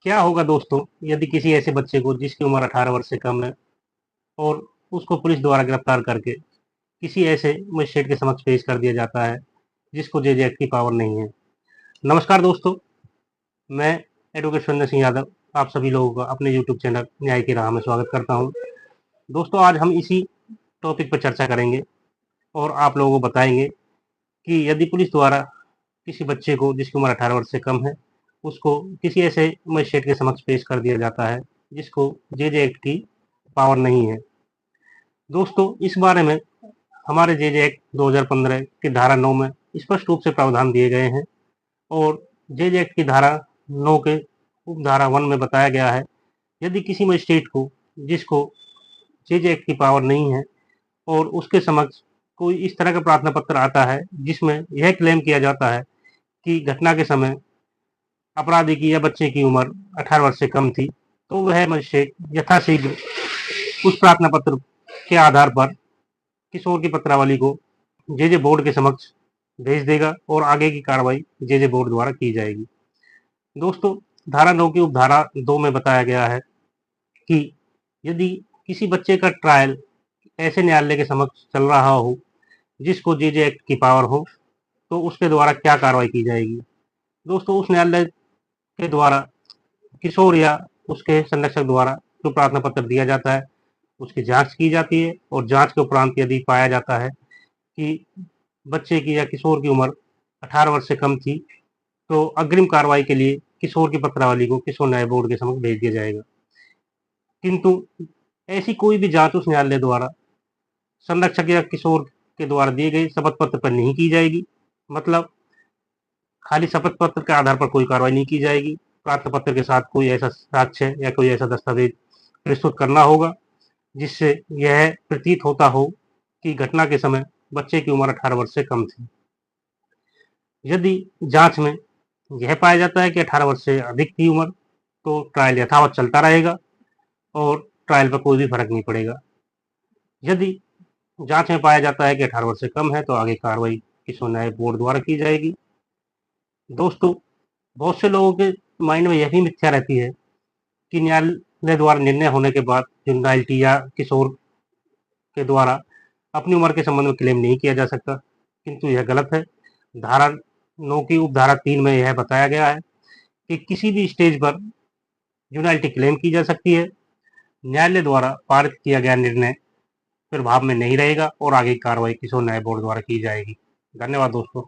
क्या होगा दोस्तों यदि किसी ऐसे बच्चे को जिसकी उम्र 18 वर्ष से कम है और उसको पुलिस द्वारा गिरफ्तार करके किसी ऐसे मजिस्ट्रेट के समक्ष पेश कर दिया जाता है जिसको जेजे एक्ट की पावर नहीं है। नमस्कार दोस्तों, मैं एडवोकेट सुरेंद्र सिंह यादव आप सभी लोगों का अपने यूट्यूब चैनल न्याय की राह में स्वागत करता हूं। दोस्तों, आज हम इसी टॉपिक पर चर्चा करेंगे और आप लोगों को बताएंगे कि यदि पुलिस द्वारा किसी बच्चे को जिसकी उम्र 18 वर्ष से कम है उसको किसी ऐसे मजिस्ट्रेट के समक्ष पेश कर दिया जाता है जिसको जेजे एक्ट की पावर नहीं है। दोस्तों, इस बारे में हमारे जेजे एक्ट 2015 की धारा 9 में स्पष्ट रूप से प्रावधान दिए गए हैं और जेजे एक्ट की धारा 9 के उपधारा 1 में बताया गया है, यदि किसी मजिस्ट्रेट को जिसको जेजे एक्ट की पावर नहीं है और उसके समक्ष कोई इस तरह का प्रार्थना पत्र आता है जिसमें यह क्लेम किया जाता है कि घटना के समय अपराधी की या बच्चे की उम्र 18 वर्ष से कम थी, तो वह मजिस्ट्रेट यथाशीघ्र उस प्रार्थना पत्र के आधार पर किशोर की पत्रावली को जेजे बोर्ड के समक्ष भेज देगा और आगे की कार्रवाई जेजे बोर्ड द्वारा की जाएगी। दोस्तों, धारा 9 की उपधारा 2 में बताया गया है कि यदि किसी बच्चे का ट्रायल ऐसे न्यायालय के समक्ष चल रहा हो जिसको जेजे एक्ट की पावर हो, तो उसके द्वारा क्या कार्रवाई की जाएगी। दोस्तों, उस न्यायालय के द्वारा किशोर या उसके संरक्षक द्वारा जो प्रार्थना पत्र दिया जाता है उसकी जांच की जाती है और जांच के उपरांत यदि पाया जाता है कि बच्चे की या किशोर की उम्र 18 वर्ष से कम थी, तो अग्रिम कार्रवाई के लिए किशोर की पत्रावली को किशोर न्याय बोर्ड के समक्ष भेज दिया जाएगा। किंतु ऐसी कोई भी जांच उस न्यायालय द्वारा संरक्षक या किशोर के द्वारा दिए गए शपथ पत्र पर नहीं की जाएगी। मतलब खाली शपथ पत्र के आधार पर कोई कार्रवाई नहीं की जाएगी। प्रार्थना पत्र के साथ कोई ऐसा साक्ष्य या कोई ऐसा दस्तावेज प्रस्तुत करना होगा जिससे यह प्रतीत होता हो कि घटना के समय बच्चे की उम्र 18 वर्ष से कम थी। यदि जांच में यह पाया जाता है कि 18 वर्ष से अधिक की उम्र, तो ट्रायल यथावत चलता रहेगा और ट्रायल पर कोई भी फर्क नहीं पड़ेगा। यदि जांच में पाया जाता है कि 18 वर्ष से कम है, तो आगे कार्रवाई किशोर न्याय बोर्ड द्वारा की जाएगी। दोस्तों, बहुत से लोगों के माइंड में यह भी मिथ्या रहती है कि न्यायालय द्वारा निर्णय होने के बाद जुवेनाइलिटी या किशोर के द्वारा अपनी उम्र के संबंध में क्लेम नहीं किया जा सकता, किंतु यह गलत है। धारा 9 की उपधारा 3 में यह बताया गया है कि किसी भी स्टेज पर जुवेनाइलिटी क्लेम की जा सकती है। न्यायालय द्वारा पारित किया गया निर्णय प्रभाव में नहीं रहेगा और आगे की कार्रवाई किशोर न्याय बोर्ड द्वारा की जाएगी। धन्यवाद दोस्तों।